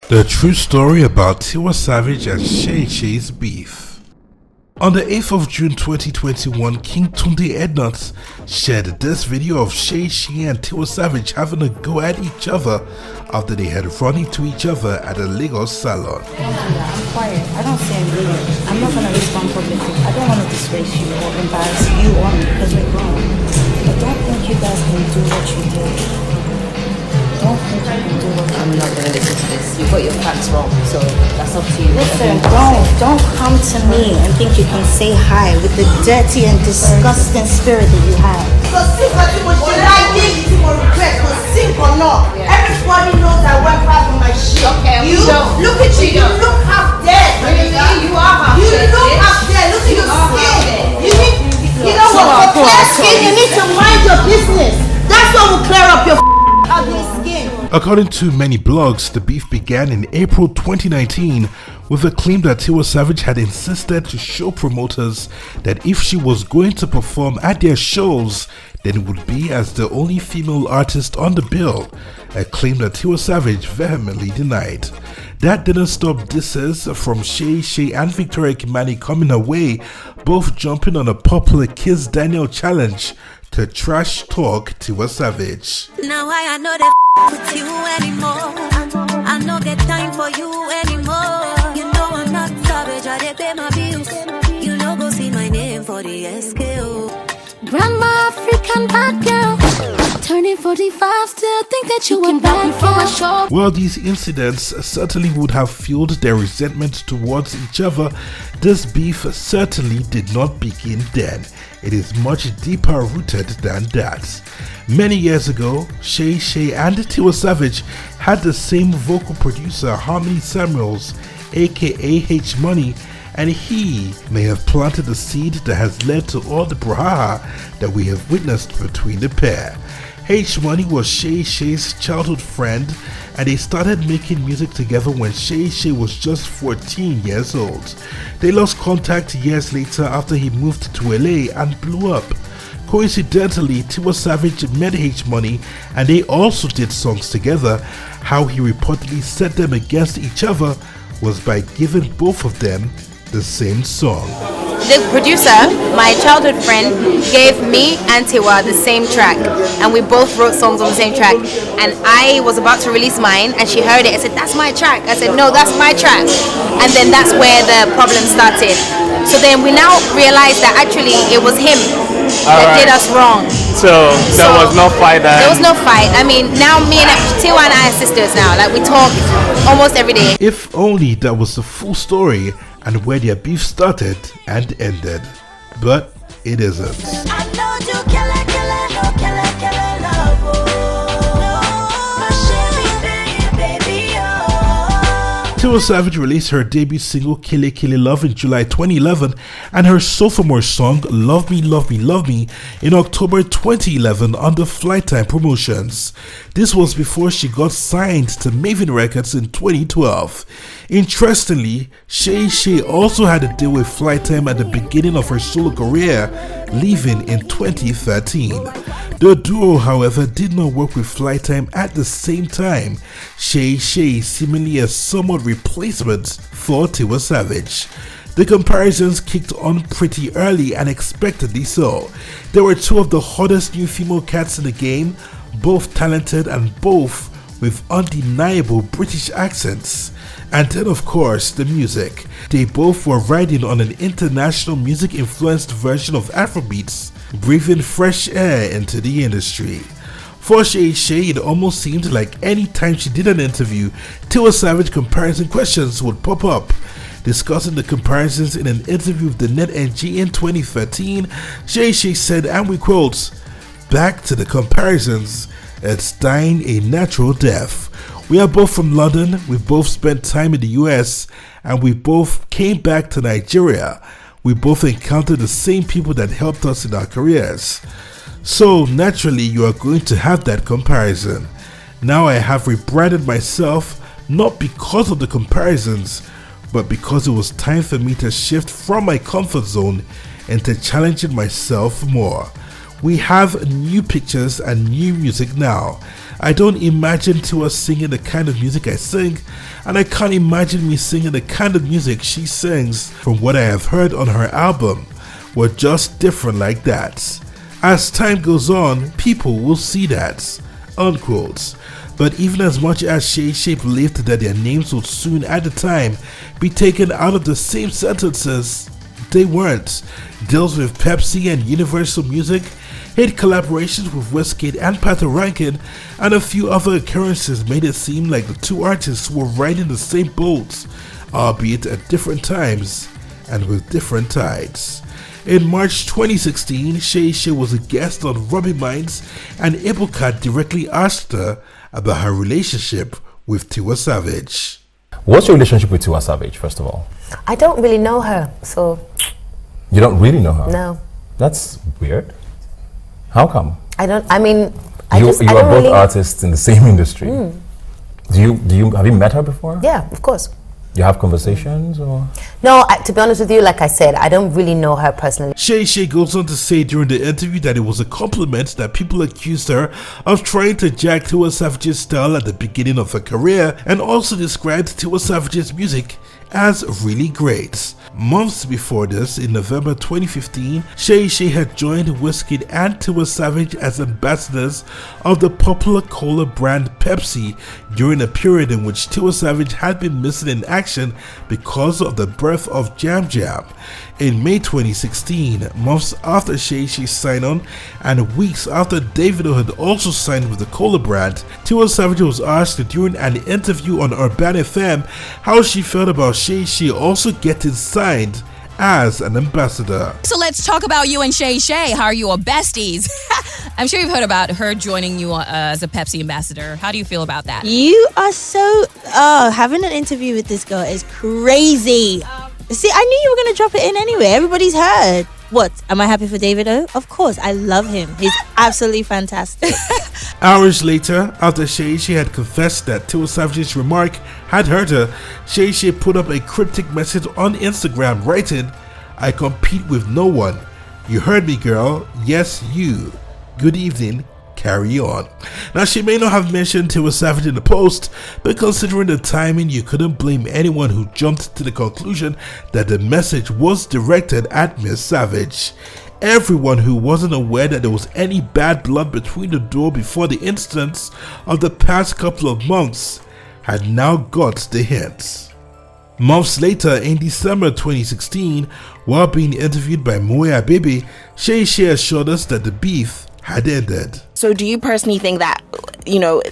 The true story about Tiwa Savage and Shay'S beef. On the 8th of June 2021, King Tunde Ednuts shared this video of Shay'S and Tiwa Savage having a go at each other after they had run into each other at a Lagos salon. I'm quiet. I don't say anything. I'm not going to respond publicly. I don't want to disgrace you or embarrass you or me because we're grown. I don't think you guys can do what you did. Don't think you can do what I'm not going to listen to this. You've got your facts wrong, so that's up to you. Listen, don't come to me and think you can say hi with the dirty and disgusting spirit that you have. Because regret, because sink or not, everybody knows I went past on my shit. Okay, you look at you, you look half dead. You are half dead. You look half dead. Look at your skin. You know what? For clear skin, you need to mind your business. That's what will clear up your ugly skin. According to many blogs, the beef began in April 2019 with a claim that Tiwa Savage had insisted to show promoters that if she was going to perform at their shows, then it would be as the only female artist on the bill, a claim that Tiwa Savage vehemently denied. That didn't stop disses from Shay and Victoria Kimani coming her way, both jumping on a popular Kiss Daniel challenge to trash talk Tiwa Savage. Now I know that with you anymore. I know get time for you anymore. You know I'm not savage, I dey pay my bills. You know go see my name for the SKO. Grandma African bad girl, turning 45, still think that you can bad from a show. While these incidents certainly would have fueled their resentment towards each other, this beef certainly did not begin then. It is much deeper rooted than that. Many years ago, Shay and Tiwa Savage had the same vocal producer, Harmony Samuels, aka H Money, and he may have planted the seed that has led to all the brouhaha that we have witnessed between the pair. H Money was Shay's childhood friend, and they started making music together when Shay was just 14 years old. They lost contact years later after he moved to LA and blew up. Coincidentally, Tiwa Savage met H Money and they also did songs together. How he reportedly set them against each other was by giving both of them the same song. The producer, my childhood friend, gave me and Tiwa the same track, and we both wrote songs on the same track. And I was about to release mine, and she heard it and said, "That's my track." I said, "No, that's my track." And then that's where the problem started. So then we now realize that actually it was him that did us wrong. So there was no fight. There was no fight. I mean, now me and Tiwa and I are sisters now. Like we talk almost every day. If only that was the full story and where their beef started and ended, but it isn't. Tiwa Savage released her debut single Kele Kele Love in July 2011 and her sophomore song Love Me Love Me Love Me in October 2011 under Flight Time Promotions. This was before she got signed to Maven Records in 2012. Interestingly, Shay also had a deal with Flight Time at the beginning of her solo career, leaving in 2013. The duo, however, did not work with Flight Time at the same time. Shay seemingly a somewhat replacement for Tiwa Savage. The comparisons kicked on pretty early and expectedly so. There were two of the hottest new female cats in the game, both talented and both with undeniable British accents. And then of course the music. They both were riding on an international music influenced version of Afrobeats, breathing fresh air into the industry. For Shay, it almost seemed like any time she did an interview, Tiwa Savage comparison questions would pop up. Discussing the comparisons in an interview with the NetNG in 2013, Shay said, and we quote, "Back to the comparisons, it's dying a natural death. We are both from London, we both spent time in the US, and we both came back to Nigeria. We both encountered the same people that helped us in our careers. So naturally you are going to have that comparison. Now I have rebranded myself not because of the comparisons, but because it was time for me to shift from my comfort zone into challenging myself more. We have new pictures and new music now. I don't imagine Tiwa singing the kind of music I sing, and I can't imagine me singing the kind of music she sings. From what I have heard on her album, we're just different like that. As time goes on, people will see that." Unquote. But even as much as Shay'S believed that their names would soon at the time be taken out of the same sentences, they weren't. Deals with Pepsi and Universal Music, hit collaborations with Wizkid and Patoranking, and a few other occurrences made it seem like the two artists were riding the same boat, albeit at different times and with different tides. In March 2016, Shay'S was a guest on Goldmyne's, and Ibuka directly asked her about her relationship with Tiwa Savage. What's your relationship with Tiwa Savage, first of all? I don't really know her, so... You don't really know her? No. That's weird. How come? I mean, you are both artists in the same industry. Have you met her before? Yeah, of course. You have conversations or? No, to be honest with you, like I said, I don't really know her personally. Shay'S goes on to say during the interview that it was a compliment that people accused her of trying to jack Tiwa Savage's style at the beginning of her career, and also described Tiwa Savage's music as really great. Months before this, in November 2015, Shay'S had joined Wizkid and Tiwa Savage as ambassadors of the popular cola brand Pepsi during a period in which Tiwa Savage had been missing in action because of the birth of Jam Jam. In May 2016, months after Shay'S signed on and weeks after Davido had also signed with the cola brand, Tiwa Savage was asked during an interview on Urban FM how she felt about Shay'S also getting signed as an ambassador. So let's talk about you and Shay'S. How are you all besties? I'm sure you've heard about her joining you as a Pepsi ambassador. How do you feel about that? You are so... having an interview with this girl is crazy. See, I knew you were going to drop it in anyway. Everybody's heard. What? Am I happy for Davido? Of course. I love him. He's absolutely fantastic. Hours later, after Shay'S had confessed that Tiwa Savage's remark had hurt her, Shay'S put up a cryptic message on Instagram writing, "I compete with no one. You heard me, girl. Yes, you. Good evening. Carry on." Now, she may not have mentioned Tiwa Savage in the post, but considering the timing, you couldn't blame anyone who jumped to the conclusion that the message was directed at Miss Savage. Everyone who wasn't aware that there was any bad blood between the duo before the incidents of the past couple of months had now got the hint. Months later, in December 2016, while being interviewed by Moya Baby, Shay'S assured us that the beef had ended. So do you personally think that,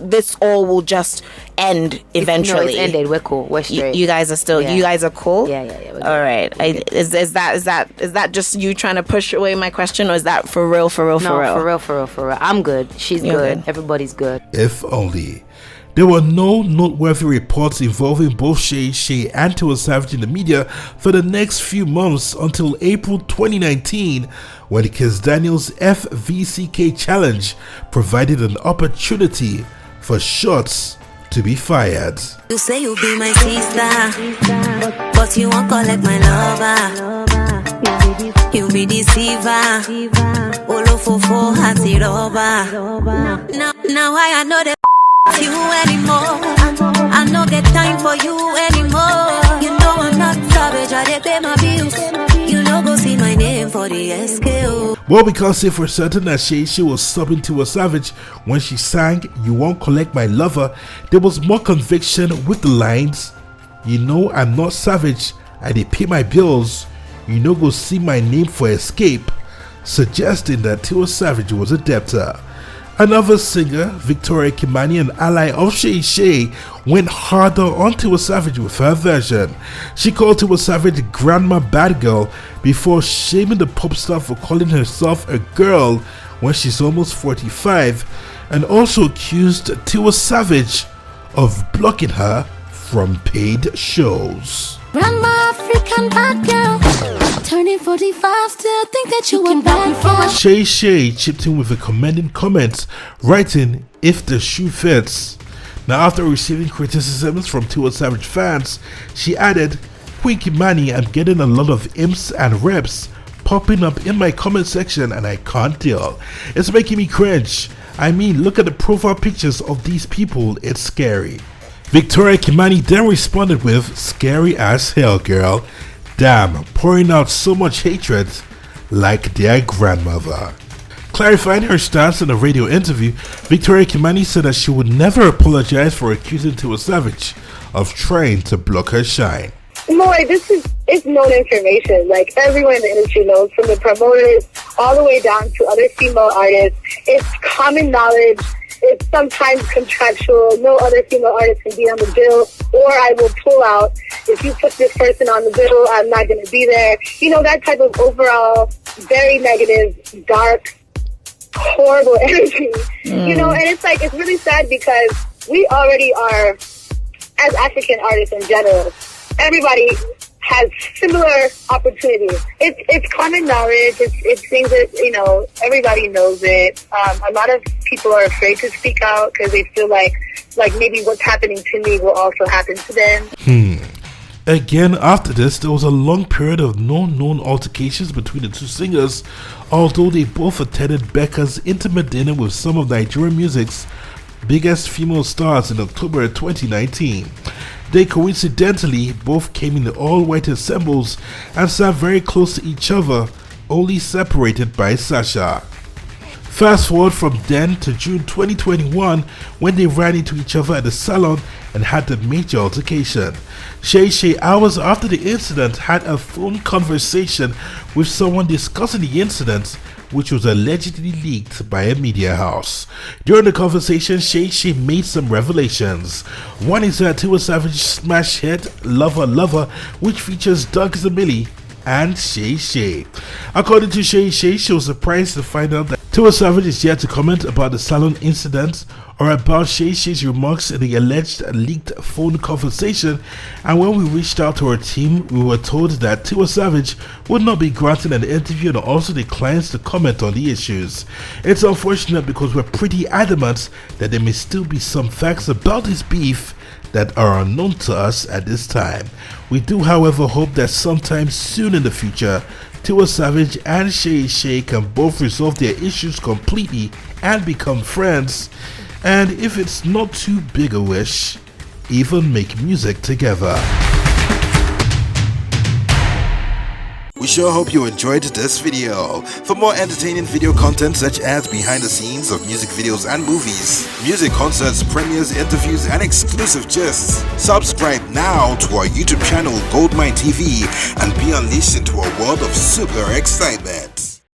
this all will just end eventually? No, it's ended. We're cool. We're straight. You guys are still, you guys are cool? Yeah. All right. Is that just you trying to push away my question, or is that for real? No, for real. I'm good. She's good. Everybody's good. If only. There were no noteworthy reports involving both Shay'S and Tiwa Savage in the media for the next few months until April 2019, when Kiss Daniel's FVCK challenge provided an opportunity for shots to be fired. You say you'll be my sister, but you won't collect my lover. You be deceiver, olofofo hati roba. Now I know that you anymore. I no get time for you anymore. You know I'm not savage, I dey pay my bills. You no go see my name for the SKO. Well, we can't say for certain that Shay'S was subbing to a Savage when she sang "You Won't Collect My Lover." There was more conviction with the lines, "You know I'm not savage, I dey pay my bills. You no go see my name for escape," suggesting that Tiwa Savage was a debtor. Another singer, Victoria Kimani, an ally of Shay'S, went harder on Tiwa Savage with her version. She called Tiwa Savage Grandma Bad Girl before shaming the pop star for calling herself a girl when she's almost 45, and also accused Tiwa Savage of blocking her from paid shows. Grandma African bad girl, turning 45, still think that you a bad girl. Shay'S chipped in with a commending comment, writing, "If the shoe fits." Now, after receiving criticisms from Tiwa Savage fans, she added, "Queen Kimani, I'm getting a lot of imps and reps popping up in my comment section and I can't deal. It's making me cringe. I mean, look at the profile pictures of these people, it's scary. Victoria Kimani then responded with, scary as hell, girl. Damn, pouring out so much hatred like their grandmother. Clarifying her stance in a radio interview, Victoria Kimani said that she would never apologize for accusing Tiwa Savage of trying to block her shine. No, it's known information. Like, everyone in the industry knows, from the promoters all the way down to other female artists. It's common knowledge. It's sometimes contractual. No other female artist can be on the bill, or I will pull out. If you put this person on the bill, I'm not going to be there. You know, that type of overall very negative, dark, horrible energy. You know, and it's like, it's really sad because we already are, as African artists in general, everybody has similar opportunities. It's common knowledge. It's things that, you know, everybody knows it. A lot of people are afraid to speak out because they feel like maybe what's happening to me will also happen to them. Again, after this, there was a long period of no known altercations between the two singers, although they both attended Becca's intimate dinner with some of Nigerian music's biggest female stars in October 2019. They coincidentally both came in the all-white ensembles and sat very close to each other, only separated by Sasha. Fast forward from then to June 2021 when they ran into each other at the salon and had the major altercation. Shay'S, hours after the incident, had a phone conversation with someone discussing the incident, which was allegedly leaked by a media house. During the conversation, Shay'S made some revelations. One is that Tiwa Savage smash hit Lover Lover, which features Doug Zamili and Shay'S. According to Shay'S, she was surprised to find out that Tiwa Savage is yet to comment about the salon incident or about Shay'S remarks in the alleged leaked phone conversation, and when we reached out to our team, we were told that Tiwa Savage would not be granted an interview and also declines to comment on the issues. It's unfortunate because we're pretty adamant that there may still be some facts about this beef that are unknown to us at this time. We do, however, hope that sometime soon in the future, Tiwa Savage and Shay'S can both resolve their issues completely and become friends, and if it's not too big a wish, even make music together. We sure hope you enjoyed this video. For more entertaining video content such as behind the scenes of music videos and movies, music concerts, premieres, interviews, and exclusive gists, subscribe now to our YouTube channel GoldmyneTV and be unleashed into a world of super excitement.